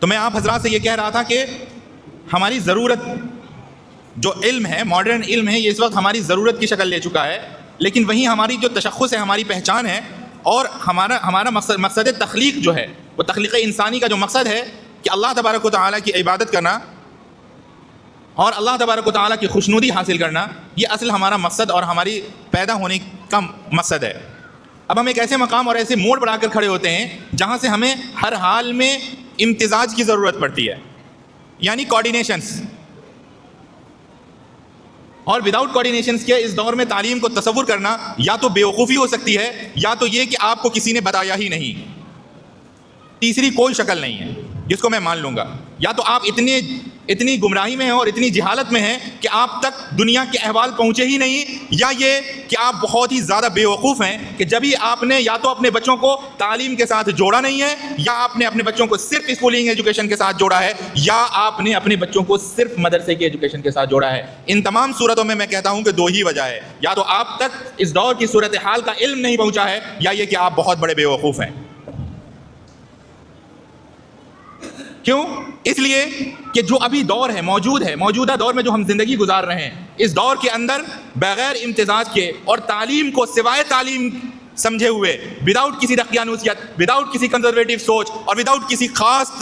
تو میں آپ حضرات سے یہ کہہ رہا تھا کہ ہماری ضرورت جو علم ہے، ماڈرن علم ہے، یہ اس وقت ہماری ضرورت کی شکل لے چکا ہے، لیکن وہیں ہماری جو تشخص ہے، ہماری پہچان ہے، اور ہمارا مقصد تخلیق جو ہے، وہ تخلیق انسانی کا جو مقصد ہے کہ اللہ تبارک و تعالیٰ کی عبادت کرنا اور اللہ تبارک و تعالیٰ کی خوشنودی حاصل کرنا، یہ اصل ہمارا مقصد اور ہماری پیدا ہونے کا مقصد ہے۔ اب ہم ایک ایسے مقام اور ایسے موڑ بنا کر کھڑے ہوتے ہیں جہاں سے ہمیں ہر حال میں امتزاج کی ضرورت پڑتی ہے، یعنی کوآرڈینیشنز، اور وداؤٹ کوآرڈینیشنز کے اس دور میں تعلیم کو تصور کرنا یا تو بیوقوفی ہو سکتی ہے، یا تو یہ کہ آپ کو کسی نے بتایا ہی نہیں، تیسری کوئی شکل نہیں ہے جس کو میں مان لوں گا۔ یا تو آپ اتنی گمراہی میں ہیں اور اتنی جہالت میں ہیں کہ آپ تک دنیا کے احوال پہنچے ہی نہیں، یا یہ کہ آپ بہت ہی زیادہ بے وقوف ہیں کہ جبھی آپ نے یا تو اپنے بچوں کو تعلیم کے ساتھ جوڑا نہیں ہے، یا آپ نے اپنے بچوں کو صرف اسکولنگ ایجوکیشن کے ساتھ جوڑا ہے، یا آپ نے اپنے بچوں کو صرف مدرسے کی ایجوکیشن کے ساتھ جوڑا ہے۔ ان تمام صورتوں میں کہتا ہوں کہ دو ہی وجہ ہے، یا تو آپ تک اس دور کی صورتحال کا علم نہیں پہنچا ہے، یا یہ کہ آپ بہت بڑے بے وقوف ہیں۔ کیوں؟ اس لیے کہ جو ابھی دور ہے، موجودہ دور میں جو ہم زندگی گزار رہے ہیں، اس دور کے اندر بغیر امتزاج کے اور تعلیم کو سوائے تعلیم سمجھے ہوئے، وداؤٹ کسی دقیانوسیت، وداؤٹ کسی کنزرویٹو سوچ اور وداؤٹ کسی خاص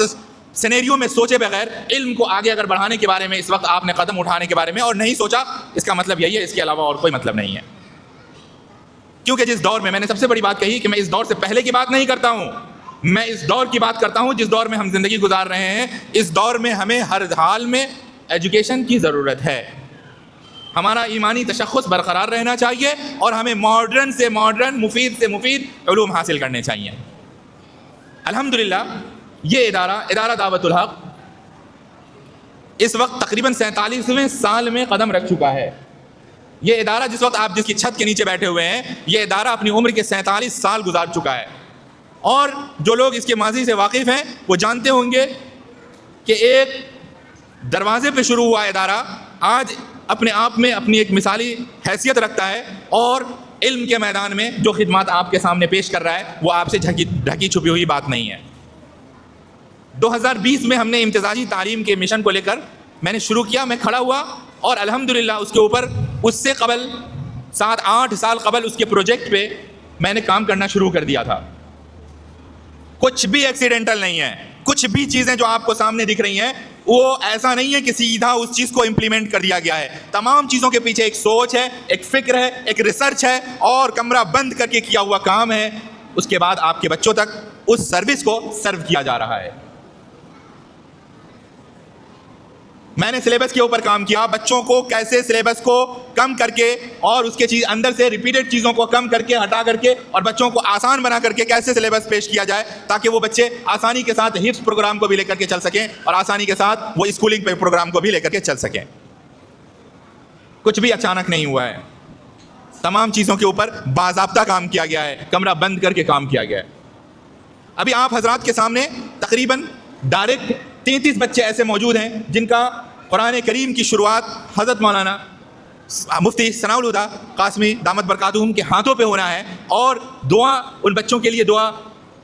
سینیریو میں سوچے بغیر علم کو آگے اگر بڑھانے کے بارے میں اس وقت آپ نے قدم اٹھانے کے بارے میں اور نہیں سوچا، اس کا مطلب یہی ہے، اس کے علاوہ اور کوئی مطلب نہیں ہے۔ کیونکہ جس دور میں نے سب سے بڑی بات کہی کہ میں اس دور سے پہلے کی بات نہیں کرتا ہوں، میں اس دور کی بات کرتا ہوں جس دور میں ہم زندگی گزار رہے ہیں۔ اس دور میں ہمیں ہر حال میں ایجوکیشن کی ضرورت ہے، ہمارا ایمانی تشخص برقرار رہنا چاہیے، اور ہمیں ماڈرن سے ماڈرن، مفید سے مفید علوم حاصل کرنے چاہیے۔ الحمدللہ یہ ادارہ دعوت الحق اس وقت تقریباً 47ویں سال میں قدم رکھ چکا ہے۔ یہ ادارہ جس وقت آپ جس کی چھت کے نیچے بیٹھے ہوئے ہیں، یہ ادارہ اپنی عمر کے 47 سال گزار چکا ہے، اور جو لوگ اس کے ماضی سے واقف ہیں وہ جانتے ہوں گے کہ ایک دروازے پہ شروع ہوا ادارہ آج اپنے آپ میں اپنی ایک مثالی حیثیت رکھتا ہے، اور علم کے میدان میں جو خدمات آپ کے سامنے پیش کر رہا ہے وہ آپ سے ڈھکی چھپی ہوئی بات نہیں ہے۔ 2020 میں ہم نے امتزاجی تعلیم کے مشن کو لے کر میں نے شروع کیا، میں کھڑا ہوا، اور الحمدللہ اس کے اوپر اس سے قبل 7-8 سال قبل اس کے پروجیکٹ پہ میں نے کام کرنا شروع کر دیا تھا۔ کچھ بھی ایکسیڈنٹل نہیں ہے، کچھ بھی چیزیں جو آپ کو سامنے دکھ رہی ہیں وہ ایسا نہیں ہے کہ سیدھا اس چیز کو امپلیمنٹ کر دیا گیا ہے۔ تمام چیزوں کے پیچھے ایک سوچ ہے، ایک فکر ہے، ایک ریسرچ ہے، اور کمرہ بند کر کے کیا ہوا کام ہے۔ اس کے بعد آپ کے بچوں تک اس سروس کو سرو کیا جا رہا ہے۔ میں نے سلیبس کے اوپر کام کیا، بچوں کو کیسے سلیبس کو کم کر کے اور اس کے اندر سے ریپیٹڈ چیزوں کو کم کر کے، ہٹا کر کے، اور بچوں کو آسان بنا کر کے کیسے سلیبس پیش کیا جائے تاکہ وہ بچے آسانی کے ساتھ حفظ پروگرام کو بھی لے کر کے چل سکیں، اور آسانی کے ساتھ وہ اسکولنگ پروگرام کو بھی لے کر کے چل سکیں۔ کچھ بھی اچانک نہیں ہوا ہے، تمام چیزوں کے اوپر باضابطہ کام کیا گیا ہے، کمرہ بند کر کے کام کیا گیا ہے۔ ابھی آپ حضرات کے سامنے تقریباً ڈائریکٹ 33 بچے ایسے موجود ہیں جن کا قرآن کریم کی شروعات حضرت مولانا مفتی ثناء الہدیٰ قاسمی دامت برکاتہم کے ہاتھوں پہ ہونا ہے، اور دعا ان بچوں کے لیے دعا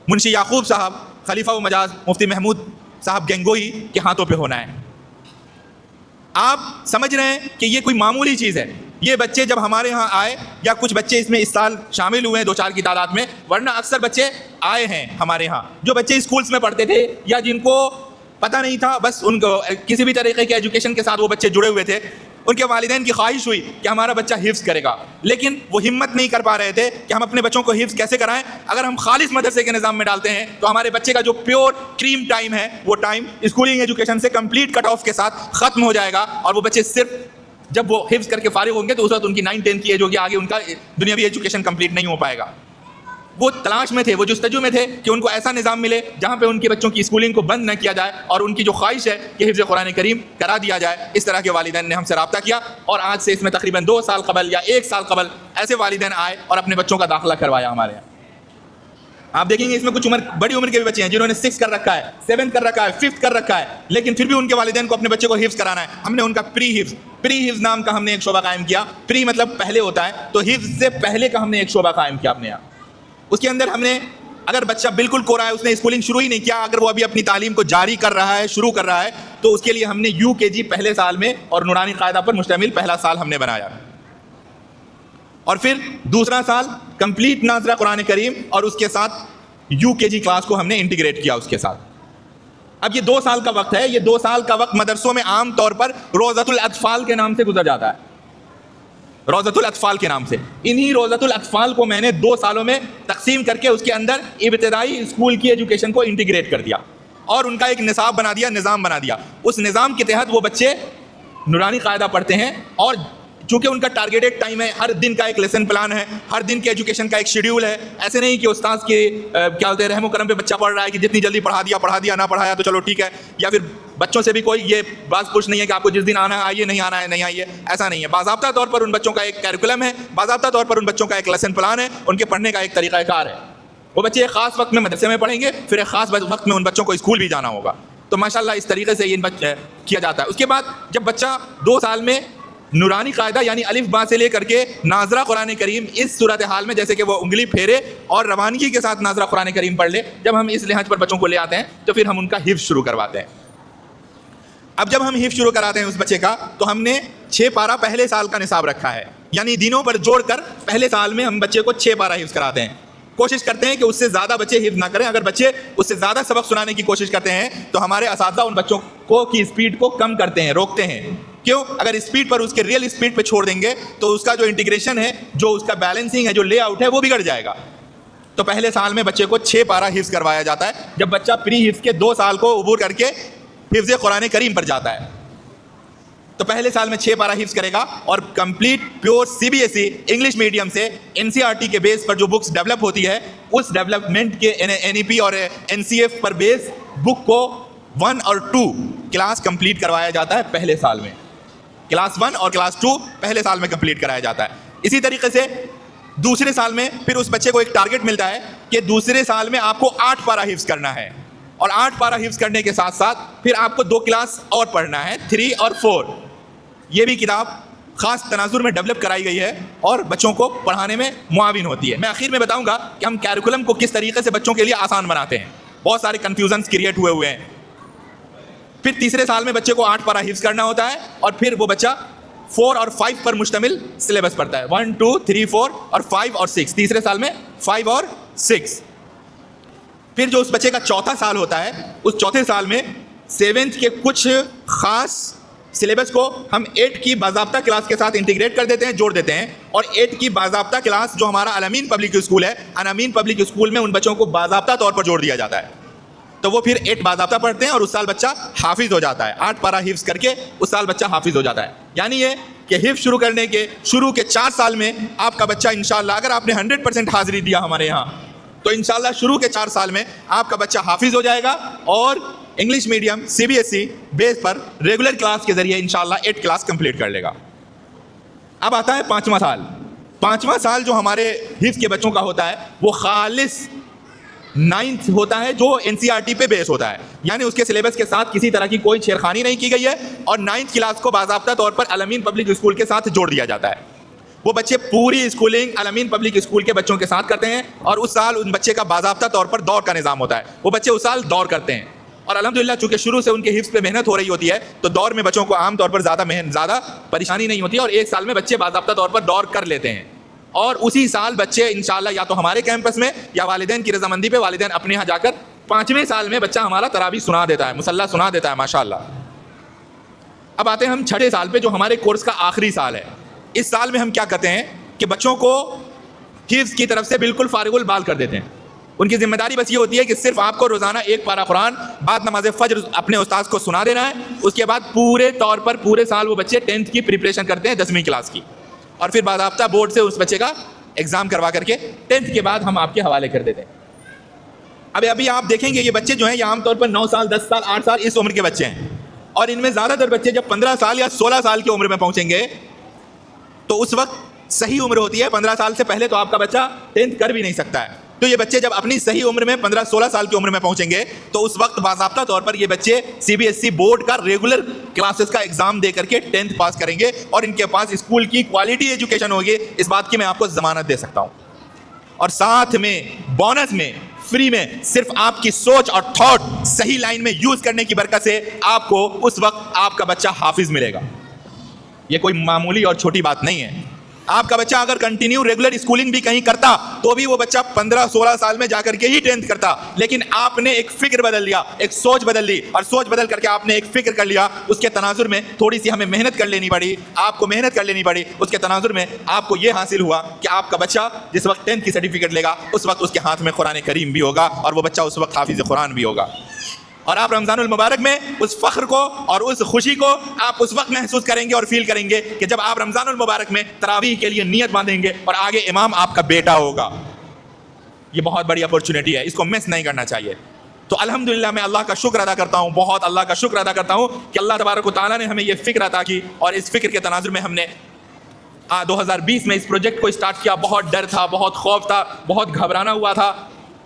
منشی یعقوب صاحب، خلیفہ و مجاز مفتی محمود صاحب گنگوئی کے ہاتھوں پہ ہونا ہے۔ آپ سمجھ رہے ہیں کہ یہ کوئی معمولی چیز ہے؟ یہ بچے جب ہمارے ہاں آئے، یا کچھ بچے اس میں اس سال شامل ہوئے ہیں 2-4 کی تعداد میں، ورنہ اکثر بچے آئے ہیں ہمارے ہاں جو بچے اسکولز میں پڑھتے تھے، یا جن کو پتہ نہیں تھا، بس ان کو کسی بھی طریقے کے ایجوکیشن کے ساتھ وہ بچے جڑے ہوئے تھے، ان کے والدین کی خواہش ہوئی کہ ہمارا بچہ حفظ کرے گا، لیکن وہ ہمت نہیں کر پا رہے تھے کہ ہم اپنے بچوں کو حفظ کیسے کرائیں۔ اگر ہم خالص مدرسے کے نظام میں ڈالتے ہیں تو ہمارے بچے کا جو پیور کریم ٹائم ہے، وہ ٹائم اسکولنگ ایجوکیشن سے کمپلیٹ کٹ آف کے ساتھ ختم ہو جائے گا، اور وہ بچے صرف جب وہ حفظ کر کے فارغ ہوں گے تو اس وقت ان کی 9-10 کی ایج ہوگی، آگے ان کا دنیاوی ایجوکیشن کمپلیٹ نہیں ہو پائے گا۔ وہ تلاش میں تھے، وہ جستجو میں تھے کہ ان کو ایسا نظام ملے جہاں پہ ان کے بچوں کی اسکولنگ کو بند نہ کیا جائے، اور ان کی جو خواہش ہے کہ حفظ قرآن کریم کرا دیا جائے۔ اس طرح کے والدین نے ہم سے رابطہ کیا، اور آج سے اس میں تقریباً 2 سال قبل یا 1 سال قبل ایسے والدین آئے اور اپنے بچوں کا داخلہ کروایا ہمارے یہاں۔ آپ دیکھیں گے اس میں کچھ بڑی عمر کے بھی بچے ہیں جنہوں نے 6 کر رکھا ہے، 7 کر رکھا ہے، 5 کر رکھا ہے، لیکن پھر بھی ان کے والدین کو اپنے بچے کو حفظ کرانا ہے۔ ہم نے ان کا پری حفظ نام کا ہم نے ایک شعبہ قائم کیا۔ پری مطلب پہلے ہوتا ہے، تو حفظ سے پہلے کا ہم نے ایک شعبہ قائم کیا اپنے یہاں۔ اس کے اندر ہم نے اگر بچہ بالکل کوڑا ہے, اس نے اسکولنگ شروع ہی نہیں کیا, اگر وہ ابھی اپنی تعلیم کو جاری کر رہا ہے, شروع کر رہا ہے, تو اس کے لیے ہم نے UKG پہلے سال میں اور نورانی قاعدہ پر مشتمل پہلا سال ہم نے بنایا. اور پھر دوسرا سال کمپلیٹ ناظرہ قرآن کریم اور اس کے ساتھ UKG کلاس کو ہم نے انٹیگریٹ کیا اس کے ساتھ. اب یہ 2 سال کا وقت ہے. یہ 2 سال کا وقت مدرسوں میں عام طور پر روضۃ الاطفال کے نام سے گزر جاتا ہے, روضۃ الاطفال کے نام سے. انہی روضۃ الاطفال کو میں نے 2 سالوں میں تقسیم کر کے اس کے اندر ابتدائی اسکول کی ایجوکیشن کو انٹیگریٹ کر دیا اور ان کا ایک نصاب بنا دیا, نظام بنا دیا. اس نظام کے تحت وہ بچے نورانی قاعدہ پڑھتے ہیں, اور چونکہ ان کا ٹارگیٹڈ ٹائم ہے, ہر دن کا ایک لیسن پلان ہے, ہر دن کے ایجوکیشن کا ایک شیڈیول ہے. ایسے نہیں کہ استاذ کے کیا بولتے ہیں رحم و کرم پہ بچہ پڑھ رہا ہے کہ جتنی جلدی پڑھا دیا, نہ پڑھایا تو چلو ٹھیک ہے, یا پھر بچوں سے بھی کوئی یہ بات پوچھ نہیں ہے کہ آپ کو جس دن آنا ہے آئیے, نہیں آنا ہے نہیں آئیے. ایسا نہیں ہے. باضابطہ طور پر ان بچوں کا ایک کیریکولم ہے, باضابطہ طور پر ان بچوں کا ایک لیسن پلان ہے, ان کے پڑھنے کا ایک طریقہ کار ہے. وہ بچے ایک خاص وقت میں مدرسے میں پڑھیں گے, پھر ایک خاص وقت میں ان بچوں کو اسکول بھی جانا ہوگا. تو ماشاءاللہ اس طریقے سے یہ کیا جاتا ہے. اس کے بعد جب بچہ 2 سال میں نورانی قاعدہ یعنی الف با سے لے کر کے ناظرہ قرآن کریم اس صورتحال میں جیسے کہ وہ انگلی پھیرے اور روانگی کے ساتھ ناظرہ قرآن کریم پڑھ لے, جب ہم اس لحاظ پر بچوں کو لے آتے ہیں تو پھر ہم ان کا حفظ شروع کرواتے ہیں. اب جب ہم حفظ شروع کراتے ہیں اس بچے کا, تو ہم نے 6 پارہ پہلے سال کا نصاب رکھا ہے, یعنی دنوں پر جوڑ کر پہلے سال میں ہم بچے کو 6 پارہ حفظ کراتے ہیں. کوشش کرتے ہیں کہ اس سے زیادہ بچے حفظ نہ کریں. اگر بچے اس سے زیادہ سبق سنانے کی کوشش کرتے ہیں تو ہمارے اساتذہ ان بچوں کو کی اسپیڈ کو کم کرتے ہیں, روکتے ہیں. کیوں؟ اگر اسپیڈ پر اس کے ریئل اسپیڈ پہ چھوڑ دیں گے تو اس کا جو انٹیگریشن ہے, جو اس کا بیلنسنگ ہے, جو لے آؤٹ ہے, وہ بگڑ جائے گا. تو پہلے سال میں بچے کو 6 پارہ حفظ کروایا جاتا ہے. جب بچہ پری حفظ کے 2 سال کو عبور کر کے حفظ قرآن کریم پر جاتا ہے تو پہلے سال میں 6 پارہ حفظ کرے گا, اور complete pure CBSE English medium سے NCERT کے بیس پر جو بکس ڈیولپ ہوتی ہے, اس ڈیولپمنٹ کے NEP اور NCF پر بیس بک کو 1 اور 2 کلاس کمپلیٹ کروایا جاتا ہے پہلے سال میں. کلاس 1 اور کلاس 2 پہلے سال میں کمپلیٹ کرایا جاتا ہے. اسی طریقے سے دوسرے سال میں پھر اس بچے کو ایک ٹارگٹ ملتا ہے کہ دوسرے سال میں آپ کو 8 پارہ حفظ کرنا ہے, اور 8 پارہ حفظ کرنے کے ساتھ ساتھ پھر آپ کو 2 کلاس اور پڑھنا ہے, 3 اور 4. یہ بھی کتاب خاص تناظر میں ڈیولپ کرائی گئی ہے اور بچوں کو پڑھانے میں معاون ہوتی ہے. میں آخر میں بتاؤں گا کہ ہم کیریکولم کو کس طریقے سے بچوں کے لیے آسان بناتے ہیں. بہت سارے کنفیوژنس کریٹ ہوئے ہیں. پھر تیسرے سال میں بچے کو 8 پارہ حفظ کرنا ہوتا ہے, اور پھر وہ بچہ 4 اور 5 پر مشتمل سلیبس پڑھتا ہے. 1 2 3 4 اور 5 اور 6. تیسرے سال میں 5 اور 6. پھر جو اس بچے کا چوتھا سال ہوتا ہے, اس چوتھے سال میں 7th کے کچھ خاص سلیبس کو ہم 8 کی باضابطہ کلاس کے ساتھ انٹیگریٹ کر دیتے ہیں, جوڑ دیتے ہیں. اور 8 کی باضابطہ کلاس جو ہمارا الامین پبلک اسکول ہے, الامین پبلک اسکول میں ان بچوں کو باضابطہ طور پر جوڑ دیا جاتا ہے. تو وہ پھر 8 باضابطہ پڑھتے ہیں اور اس سال بچہ حافظ ہو جاتا ہے. 8 پارہ حفظ کر کے اس سال بچہ حافظ ہو جاتا ہے. یعنی یہ کہ حفظ شروع کرنے کے شروع کے 4 سال میں آپ کا بچہ انشاءاللہ, اگر آپ نے 100% حاضری دیا ہمارے یہاں, تو انشاءاللہ شروع کے 4 سال میں آپ کا بچہ حافظ ہو جائے گا, اور انگلش میڈیم CBSE بیس پر ریگولر کلاس کے ذریعے انشاءاللہ 8 کلاس کمپلیٹ کر لے گا. اب آتا ہے 5واں سال. 5واں سال جو ہمارے حفظ کے بچوں کا ہوتا ہے وہ خالص 9th ہوتا ہے, جو NCERT پہ بیس ہوتا ہے. یعنی اس کے سلیبس کے ساتھ کسی طرح کی کوئی چھیڑخانی نہیں کی گئی ہے, اور 9th کلاس کو باضابطہ طور پر الامین پبلک اسکول کے ساتھ جوڑ دیا جاتا ہے. وہ بچے پوری اسکولنگ الامین پبلک اسکول کے بچوں کے ساتھ کرتے ہیں, اور اس سال ان بچے کا باضابطہ طور پر دور کا نظام ہوتا ہے. وہ بچے اس سال دور کرتے ہیں, اور الحمدللہ چونکہ شروع سے ان کے حفظ پہ محنت ہو رہی ہوتی ہے, تو دور میں بچوں کو عام طور پر زیادہ پریشانی نہیں ہوتی ہے, اور 1 سال میں بچے باضابطہ طور پر دور کر لیتے ہیں. اور اسی سال بچے انشاءاللہ یا تو ہمارے کیمپس میں یا والدین کی رضامندی پہ والدین اپنے یہاں جا کر 5ویں سال میں بچہ ہمارا تراویح سنا دیتا ہے, مصلی سنا دیتا ہے ماشاءاللہ. اب آتے ہیں ہم 6ٹھے سال پہ, جو ہمارے کورس کا آخری سال ہے. اس سال میں ہم کیا کرتے ہیں کہ بچوں کو حفظ کی طرف سے بالکل فارغ البال کر دیتے ہیں. ان کی ذمہ داری بس یہ ہوتی ہے کہ صرف آپ کو روزانہ 1 پارہ قرآن بعد نماز فجر اپنے استاذ کو سنا دینا ہے. اس کے بعد پورے طور پر پورے سال وہ بچے 10th کی پریپریشن کرتے ہیں, 10ویں کلاس کی, اور پھر باضابطہ بورڈ سے اس بچے کا ایگزام کروا کر کے 10th کے بعد ہم آپ کے حوالے کر دیتے ہیں. ابھی آپ دیکھیں گے یہ بچے جو ہیں یہ عام طور پر 9 سال 10 سال 8 سال اس عمر کے بچے ہیں, اور ان میں زیادہ تر بچے جب 15 سال یا 16 سال کی عمر میں پہنچیں گے تو اس وقت صحیح عمر ہوتی ہے. 15 سال سے پہلے تو آپ کا بچہ 10th کر بھی نہیں سکتا ہے. تو یہ بچے جب اپنی صحیح عمر میں 15-16 سال کی عمر میں پہنچیں گے تو اس وقت باضابطہ طور پر یہ بچے CBSE بورڈ کا ریگولر کلاسز کا ایگزام دے کر کے 10th پاس کریں گے, اور ان کے پاس اسکول کی کوالٹی ایجوکیشن ہوگی. اس بات کی میں آپ کو ضمانت دے سکتا ہوں. اور ساتھ میں بونس میں فری میں صرف آپ کی سوچ اور تھاٹ صحیح لائن میں یوز کرنے کی برکت سے آپ کو اس وقت آپ کا بچہ حافظ ملے گا. یہ کوئی معمولی اور چھوٹی بات نہیں ہے. آپ کا بچہ اگر کنٹینیو ریگولر اسکولنگ بھی کہیں کرتا تو بھی وہ بچہ 15-16 سال میں جا کر کے ہی 10th کرتا. لیکن آپ نے ایک فکر بدل لیا, ایک سوچ بدل لی, اور سوچ بدل کر کے آپ نے ایک فکر کر لیا. اس کے تناظر میں تھوڑی سی ہمیں محنت کر لینی پڑی, آپ کو محنت کر لینی پڑی. اس کے تناظر میں آپ کو یہ حاصل ہوا کہ آپ کا بچہ جس وقت 10th کی سرٹیفکیٹ لے گا اس وقت اس کے ہاتھ میں قرآن کریم بھی ہوگا, اور وہ بچہ اس وقت حافظ قرآن بھی ہوگا. اور آپ رمضان المبارک میں اس فخر کو اور اس خوشی کو آپ اس وقت محسوس کریں گے اور فیل کریں گے کہ جب آپ رمضان المبارک میں تراویح کے لیے نیت باندھیں گے اور آگے امام آپ کا بیٹا ہوگا. یہ بہت بڑی اپورچونٹی ہے, اس کو مس نہیں کرنا چاہیے. تو الحمدللہ میں اللہ کا شکر ادا کرتا ہوں, بہت اللہ کا شکر ادا کرتا ہوں کہ اللہ تبارک و تعالیٰ نے ہمیں یہ فکر عطا کی, اور اس فکر کے تناظر میں ہم نے 2020 میں اس پروجیکٹ کو اسٹارٹ کیا. بہت ڈر تھا, بہت خوف تھا, بہت گھبرانا ہوا تھا,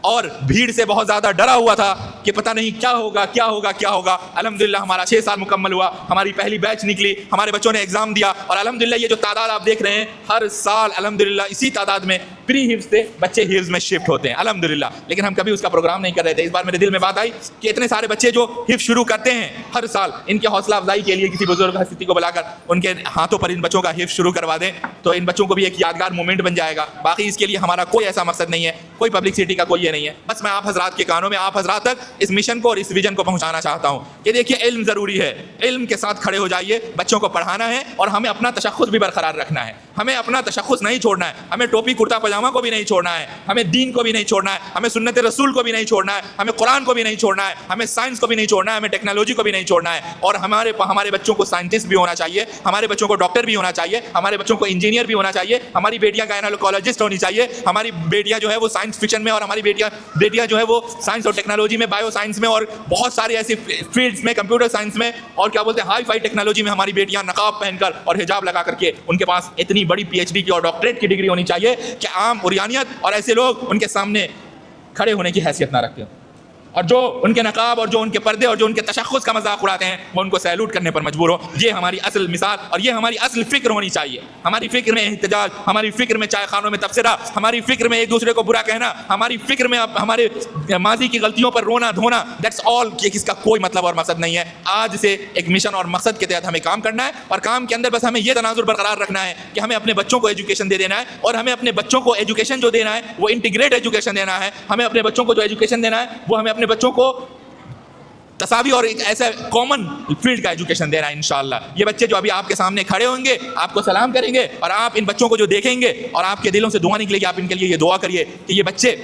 اور بھیڑ سے بہت زیادہ ڈرا ہوا تھا کہ پتہ نہیں کیا ہوگا کیا ہوگا کیا ہوگا. الحمدللہ ہمارا 6 سال مکمل ہوا, ہماری پہلی بیچ نکلی, ہمارے بچوں نے ایگزام دیا, اور الحمدللہ یہ جو تعداد آپ دیکھ رہے ہیں ہر سال الحمدللہ اسی تعداد میں پری حفظ سے بچے حفظ میں شفٹ ہوتے ہیں الحمدللہ. لیکن ہم کبھی اس کا پروگرام نہیں کر رہے تھے. اس بار میرے دل میں بات آئی کہ اتنے سارے بچے جو حفظ شروع کرتے ہیں ہر سال, ان کے حوصلہ افزائی کے لیے کسی بزرگ ہستی کو بلا کر ان کے ہاتھوں پر ان بچوں کا حفظ شروع کروا دیں تو ان بچوں کو بھی ایک یادگار مومنٹ بن جائے گا. باقی اس کے لیے ہمارا کوئی ایسا مقصد نہیں ہے, کوئی پبلسٹی کا کوئی یہ نہیں ہے. بس میں آپ حضرات کے کانوں میں, آپ حضرات تک اس مشن کو اور اس ویژن کو پہنچانا چاہتا ہوں کہ دیکھیے علم ضروری ہے, علم کے ساتھ کھڑے ہو جائیے. بچوں کو پڑھانا ہے اور ہمیں اپنا تشخص بھی برقرار رکھنا ہے. ہمیں اپنا تشخص نہیں چھوڑنا ہے, ہمیں ٹوپی کرتا پاجامہ کو بھی نہیں چھوڑنا ہے, ہمیں دین کو بھی نہیں چھوڑنا ہے, ہمیں سنت رسول کو بھی نہیں چھوڑنا ہے, ہمیں قرآن کو بھی نہیں چھوڑنا ہے, ہمیں سائنس کو بھی نہیں چھوڑنا ہے, ہمیں ٹیکنالوجی کو بھی نہیں چھوڑنا ہے. اور ہمارے بچوں کو سائنٹسٹ بھی ہونا چاہیے, ہمارے بچوں کو ڈاکٹر بھی ہونا چاہیے, ہمارے بچوں کو انجینئر بھی ہونا چاہیے, ہماری بیٹیاں گائنیکولوجسٹ ہونی چاہیے, ہماری بیٹیاں جو ہے وہ سائنس فکشن میں, اور ہماری بیٹیاں جو ہے وہ سائنس اور ٹیکنالوجی میں, بایو سائنس میں, اور بہت سارے ایسی فیلڈز میں, کمپیوٹر سائنس میں, اور کیا بولتے ہیں ہائی فائی ٹیکنالوجی میں ہماری بیٹیاں نقاب پہن کر اور حجاب لگا کر کے ان کے پاس اتنی بڑی پی ایچ ڈی کی اور ڈاکٹریٹ کی ڈگری ہونی چاہیے کہ عام عریانیت اور ایسے لوگ ان کے سامنے کھڑے ہونے کی حیثیت نہ رکھتے ہوں. اور جو ان کے نقاب اور جو ان کے پردے اور جو ان کے تشخص کا مذاق اڑاتے ہیں وہ ان کو سیلوٹ کرنے پر مجبور ہو. یہ ہماری اصل مثال اور یہ ہماری اصل فکر ہونی چاہیے. ہماری فکر میں احتجاج, ہماری فکر میں چائے خانوں میں تبصرہ, ہماری فکر میں ایک دوسرے کو برا کہنا, ہماری فکر میں ہمارے ماضی کی غلطیوں پر رونا دھونا, دیٹس آل. اس کا کوئی مطلب اور مقصد نہیں ہے. آج سے ایک مشن اور مقصد کے تحت ہمیں کام کرنا ہے, اور کام کے اندر بس ہمیں یہ تناظر برقرار رکھنا ہے کہ ہمیں اپنے بچوں کو ایجوکیشن دے دینا ہے, اور ہمیں اپنے بچوں کو ایجوکیشن جو دینا ہے وہ انٹیگریٹ ایجوکیشن دینا ہے. ہمیں اپنے بچوں کو جو ایجوکیشن دینا ہے وہ ہمیں اپنے بچوں کو تساوی اور ایک ایسا کامن فیلڈ کا ایجوکیشن دینا ہے انشاءاللہ. یہ بچے جو ابھی آپ کے سامنے کھڑے ہوں گے آپ کو سلام کریں گے, اور آپ ان بچوں کو جو دیکھیں گے اور آپ کے دلوں سے دعا نکلے گی, آپ ان کے لیے یہ دعا کریے کہ یہ بچے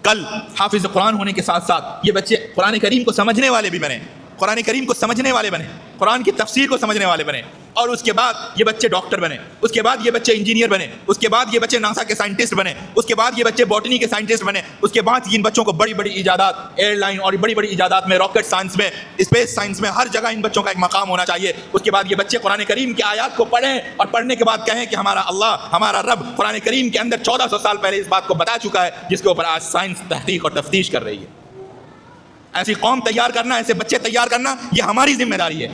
کل حافظ قرآن ہونے کے ساتھ ساتھ یہ بچے قرآن کریم کو سمجھنے والے بھی بنے, قرآن کریم کو سمجھنے والے بنے, قرآن کی تفسیر کو سمجھنے والے بنے, اور اس کے بعد یہ بچے ڈاکٹر بنے, اس کے بعد یہ بچے انجینئر بنے, اس کے بعد یہ بچے ناسا کے سائنٹسٹ بنے, اس کے بعد یہ بچے باٹنی کے سائنٹسٹ بنے, اس کے بعد ان بچوں کو بڑی بڑی ایجادات, ایئر لائن اور بڑی بڑی ایجادات میں, راکٹ سائنس میں, اسپیس سائنس میں, ہر جگہ ان بچوں کا ایک مقام ہونا چاہیے. اس کے بعد یہ بچے قرآن کریم کی آیات کو پڑھیں اور پڑھنے کے بعد کہیں کہ ہمارا اللہ, ہمارا رب قرآن کریم کے اندر 1400 سال پہلے اس بات کو بتا چکا ہے جس کے اوپر آج سائنس تحقیق اور تفتیش کر رہی ہے. ایسی قوم تیار کرنا, ایسے بچے تیار کرنا, یہ ہماری ذمہ داری ہے,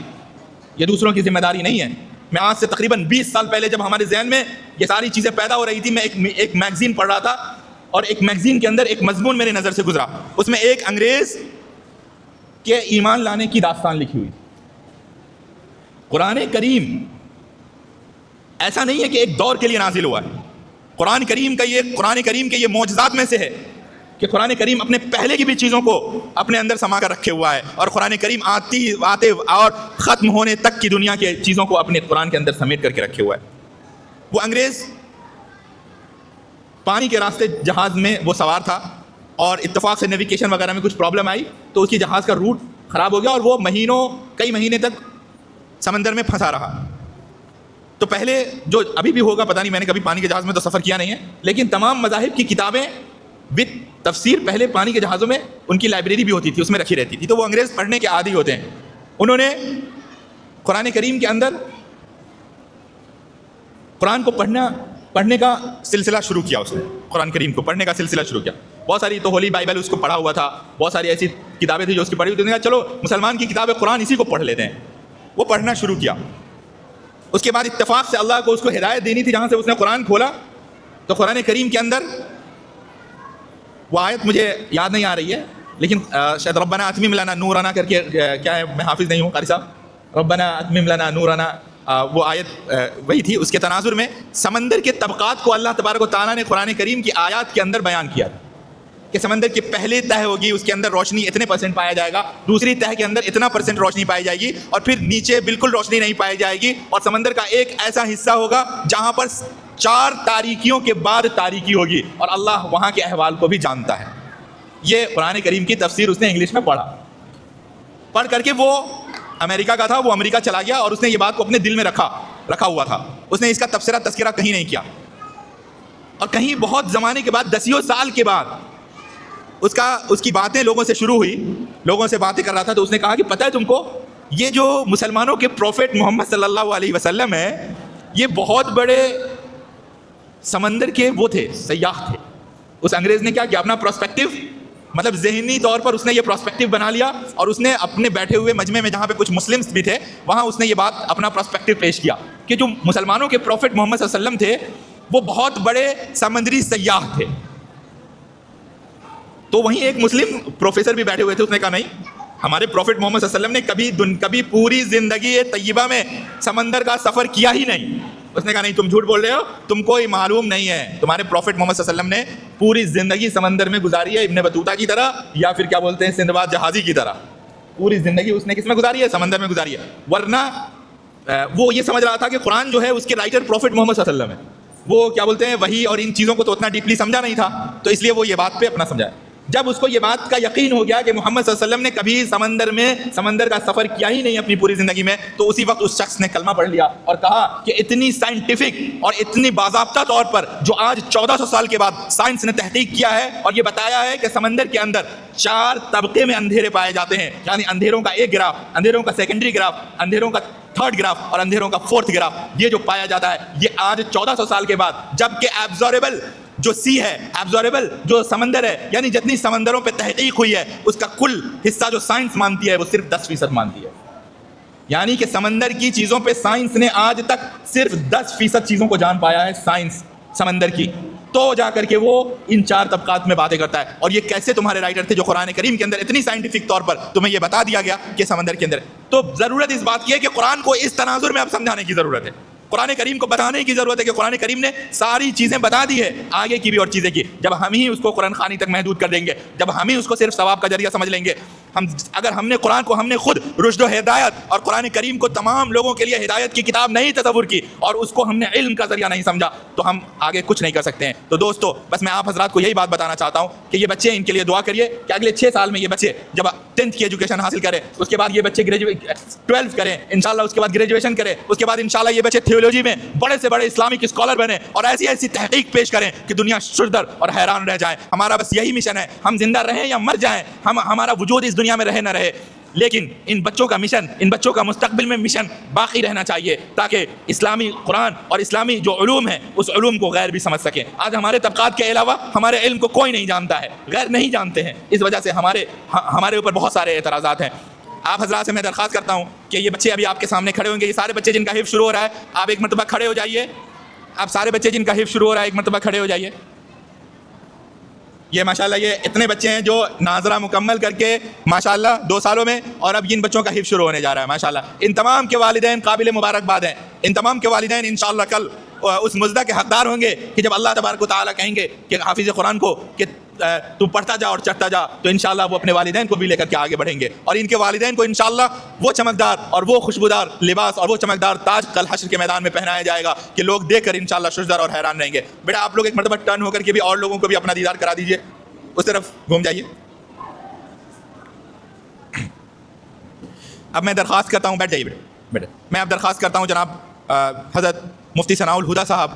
یہ دوسروں کی ذمہ داری نہیں ہے. میں آج سے تقریباً 20 سال پہلے جب ہمارے ذہن میں یہ ساری چیزیں پیدا ہو رہی تھی, میں ایک میگزین پڑھ رہا تھا, اور ایک میگزین کے اندر ایک مضمون میرے نظر سے گزرا. اس میں ایک انگریز کے ایمان لانے کی داستان لکھی ہوئی. قرآن کریم ایسا نہیں ہے کہ ایک دور کے لیے نازل ہوا ہے. قرآن کریم کے یہ معجزات میں سے ہے کہ قرآن کریم اپنے پہلے کی بھی چیزوں کو اپنے اندر سما کر رکھے ہوا ہے, اور قرآن کریم آتے اور ختم ہونے تک کی دنیا کے چیزوں کو اپنے قرآن کے اندر سمیٹ کر کے رکھے ہوا ہے. وہ انگریز پانی کے راستے جہاز میں وہ سوار تھا, اور اتفاق سے نیویگیشن وغیرہ میں کچھ پرابلم آئی تو اس کی جہاز کا روٹ خراب ہو گیا, اور وہ کئی مہینے تک سمندر میں پھنسا رہا. تو پہلے جو ابھی بھی ہوگا پتہ نہیں, میں نے کبھی پانی کے جہاز میں تو سفر کیا نہیں ہے, لیکن تمام مذاہب کی کتابیں وتھ تفسیر پہلے پانی کے جہازوں میں ان کی لائبریری بھی ہوتی تھی, اس میں رکھی رہتی تھی. تو وہ انگریز پڑھنے کے عادی ہوتے ہیں. انہوں نے قرآن کریم کے اندر قرآن کو پڑھنے کا سلسلہ شروع کیا. اس نے قرآن کریم کو پڑھنے کا سلسلہ شروع کیا. بہت ساری تو ہولی بائبل اس کو پڑھا ہوا تھا, بہت ساری ایسی کتابیں تھیں جو اس کی پڑھی ہوئی تھی. انہوں نے کہا چلو مسلمان کی کتاب قرآن اسی کو پڑھ لیتے ہیں. وہ پڑھنا شروع کیا. اس کے بعد اتفاق سے اللہ کو اس کو ہدایت دینی تھی, جہاں سے اس نے قرآن کھولا تو قرآن کریم کے اندر وہ آیت مجھے یاد نہیں آ رہی ہے، لیکن شاید ربنا اتمم لنا نورنا کر کے کیا ہے، میں حافظ نہیں ہوں قاری صاحب، ربنا اتمم لنا نورنا، وہ آیت وہی تھی. اس کے تناظر میں سمندر کے طبقات کو اللہ تبارک و تعالیٰ نے قرآن کریم کی آیات کے اندر بیان کیا کہ سمندر کی پہلی تہ ہوگی، اس کے اندر روشنی اتنے % پایا جائے گا، دوسری تہ کے اندر اتنا % روشنی پائی جائے گی، اور پھر نیچے بالکل روشنی نہیں پائی جائے گی، اور سمندر کا ایک ایسا حصہ ہوگا جہاں پر 4 تاریکیوں کے بعد تاریکی ہوگی، اور اللہ وہاں کے احوال کو بھی جانتا ہے. یہ قرآن کریم کی تفسیر اس نے انگلش میں پڑھ کر کے، وہ امریکہ کا تھا، وہ امریکہ چلا گیا اور اس نے یہ بات کو اپنے دل میں رکھا ہوا تھا. اس نے اس کا تذکرہ کہیں نہیں کیا، اور کہیں بہت زمانے کے بعد 10 سال کے بعد اس کی باتیں لوگوں سے شروع ہوئی، لوگوں سے باتیں کر رہا تھا، تو اس نے کہا کہ پتہ ہے تم کو، یہ جو مسلمانوں کے پروفٹ محمد صلی اللہ علیہ وسلم ہیں، یہ بہت بڑے سمندر کے وہ تھے، سیاح تھے. اس انگریز نے کیا کیا، اپنا پرسپیکٹو، مطلب ذہنی طور پر اس نے یہ پرسپیکٹو بنا لیا، اور اس نے اپنے بیٹھے ہوئے مجمع میں جہاں پہ کچھ مسلمس بھی تھے، وہاں اس نے یہ بات اپنا پرسپیکٹو پیش کیا کہ جو مسلمانوں کے پروفٹ محمد صلی اللہ علیہ وسلم تھے وہ بہت بڑے سمندری سیاح تھے. تو وہیں ایک مسلم پروفیسر بھی بیٹھے ہوئے تھے، اس نے کہا نہیں، ہمارے پروفٹ محمد صلی اللہ علیہ وسلم نے کبھی پوری زندگی طیبہ میں سمندر کا سفر کیا ہی نہیں. اس نے کہا نہیں، تم جھوٹ بول رہے ہو، تم کو یہ معلوم نہیں ہے، تمہارے پروفٹ محمد صلی اللہ علیہ وسلم نے پوری زندگی سمندر میں گزاری ہے، ابن بطوطہ کی طرح، یا پھر کیا بولتے ہیں سندباد جہازی کی طرح. پوری زندگی اس نے کس میں گزاری ہے؟ سمندر میں گزاری ہے. ورنہ وہ یہ سمجھ رہا تھا کہ قرآن جو ہے اس کے رائٹر پروفٹ محمد صلی اللہ علیہ وسلم ہے. وہ کیا بولتے ہیں وہی اور ان چیزوں کو تو اتنا ڈیپلی سمجھا نہیں تھا، تو اس لیے وہ یہ بات پہ اپنا سمجھایا. جب اس کو یہ بات کا یقین ہو گیا کہ محمد صلی اللہ علیہ وسلم نے کبھی سمندر کا سفر کیا ہی نہیں اپنی پوری زندگی میں، تو اسی وقت اس شخص نے کلمہ پڑھ لیا اور کہا کہ اتنی سائنٹیفک اور اتنی باضابطہ طور پر جو آج 1400 سال کے بعد سائنس نے تحقیق کیا ہے اور یہ بتایا ہے کہ سمندر کے اندر 4 طبقے میں اندھیرے پائے جاتے ہیں، یعنی اندھیروں کا ایک گراف، اندھیروں کا سیکنڈری گراف، اندھیروں کا 3rd گراف اور اندھیروں کا 4th گراف، یہ جو پایا جاتا ہے یہ آج 1400 سال کے بعد، جبکہ ایبزاربل جو سی ہے، ایبزاربل جو سمندر ہے، یعنی جتنی سمندروں پہ تحقیق ہوئی ہے اس کا کل حصہ جو سائنس مانتی ہے وہ صرف 10% مانتی ہے. یعنی کہ سمندر کی چیزوں پہ سائنس نے آج تک صرف 10% چیزوں کو جان پایا ہے، سائنس سمندر کی. تو جا کر کے وہ ان 4 طبقات میں باتیں کرتا ہے. اور یہ کیسے تمہارے رائٹر تھے جو قرآن کریم کے اندر اتنی سائنٹیفک طور پر تمہیں یہ بتا دیا گیا کہ سمندر کے اندر. تو ضرورت اس بات کی ہے کہ قرآن کو اس تناظر میں اب سمجھانے کی ضرورت ہے، قرآن کریم کو بتانے کی ضرورت ہے کہ قرآن کریم نے ساری چیزیں بتا دی ہے، آگے کی بھی اور چیزیں کی. جب ہم ہی اس کو قرآن خوانی تک محدود کر دیں گے، جب ہم ہی اس کو صرف ثواب کا ذریعہ سمجھ لیں گے، اگر ہم نے قرآن کو، ہم نے خود رشد و ہدایت اور قرآن کریم کو تمام لوگوں کے لیے ہدایت کی کتاب نہیں تصور کی اور اس کو ہم نے علم کا ذریعہ نہیں سمجھا، تو ہم آگے کچھ نہیں کر سکتے ہیں. تو دوستو، بس میں آپ حضرات کو یہی بات بتانا چاہتا ہوں کہ یہ بچے، ان کے لیے دعا کریے کہ اگلے 6 سال میں یہ بچے جب 10th کی ایجوکیشن حاصل کریں، اس کے بعد یہ بچے 12 کریں انشاءاللہ، اس کے بعد گریجویشن کریں، اس کے بعد انشاءاللہ یہ بچے تھیولوجی میں بڑے سے بڑے اسلامک اسکالر بنے اور ایسی تحقیق پیش کریں کہ دنیا شردر اور حیران رہ جائے. ہمارا بس یہی مشن ہے، ہم زندہ رہیں یا مر جائیں، ہمارا وجود اس دنیا میں رہے نہ رہے، لیکن ان بچوں کا مشن، ان بچوں کا مستقبل میں مشن باقی رہنا چاہیے تاکہ اسلامی قرآن اور اسلامی جو علوم ہیں اس علوم کو غیر بھی سمجھ سکیں. آج ہمارے طبقات کے علاوہ ہمارے علم کو کوئی نہیں جانتا ہے، غیر نہیں جانتے ہیں، اس وجہ سے ہمارے اوپر بہت سارے اعتراضات ہیں. آپ حضرات سے میں درخواست کرتا ہوں کہ یہ بچے ابھی آپ کے سامنے کھڑے ہوں گے، یہ سارے بچے جن کا حفظ شروع ہو رہا ہے، آپ ایک مرتبہ کھڑے ہو جائیے. آپ سارے بچے جن کا حفظ شروع ہو رہا ہے ایک مرتبہ کھڑے ہو جائیے. یہ ماشاءاللہ یہ اتنے بچے ہیں جو ناظرہ مکمل کر کے ماشاءاللہ 2 سالوں میں، اور اب ان بچوں کا حفظ شروع ہونے جا رہا ہے ماشاءاللہ. ان تمام کے والدین قابل مبارکباد ہیں. ان تمام کے والدین انشاءاللہ کل اس مزدہ کے حقدار ہوں گے کہ جب اللہ تبارک و تعالیٰ کہیں گے کہ حافظ قرآن کو کہ تم پڑھتا جا اور چڑھتا جا، تو انشاءاللہ وہ اپنے والدین کو بھی لے کر کے آگے بڑھیں گے، اور ان کے والدین کو انشاءاللہ وہ چمکدار اور وہ خوشبودار لباس اور وہ چمکدار تاج کل حشر کے میدان میں پہنایا جائے گا کہ لوگ دیکھ کر انشاءاللہ شجدر اور حیران رہیں گے. بیٹا آپ لوگ ایک مرتبہ ٹرن ہو کر کے بھی اور لوگوں کو بھی اپنا دیدار کرا دیجئے، اس طرف گھوم جائیے. اب میں درخواست کرتا ہوں، بیٹھ جائیے بیٹے، میں اب درخواست کرتا ہوں جناب حضرت مفتی ثناء الہدیٰ صاحب